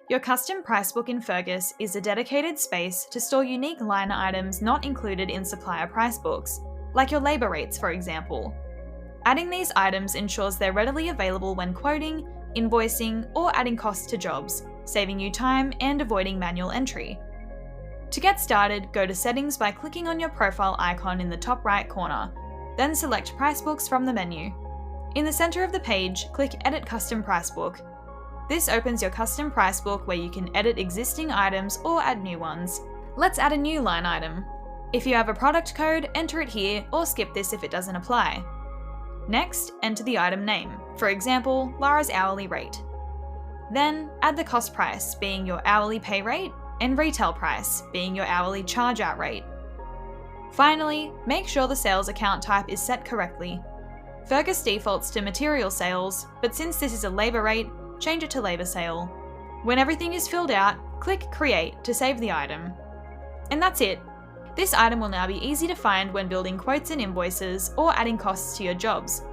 Your custom price book in Fergus is a dedicated space to store unique line items not included in supplier price books, like your labour rates, for example. Adding these items ensures they're readily available when quoting, invoicing, or adding costs to jobs, saving you time and avoiding manual entry. To get started, go to Settings by clicking on your profile icon in the top right corner, then select Price Books from the menu. In the centre of the page, click Edit Custom Price Book. This opens your custom price book where you can edit existing items or add new ones. Let's add a new line item. If you have a product code, enter it here or skip this if it doesn't apply. Next, enter the item name, for example, Lara's hourly rate. Then, add the cost price, being your hourly pay rate, and retail price, being your hourly charge-out rate. Finally, make sure the sales account type is set correctly. Fergus defaults to material sales, but since this is a labour rate, change it to labour sale. When everything is filled out, click Create to save the item. And that's it. This item will now be easy to find when building quotes and invoices or adding costs to your jobs.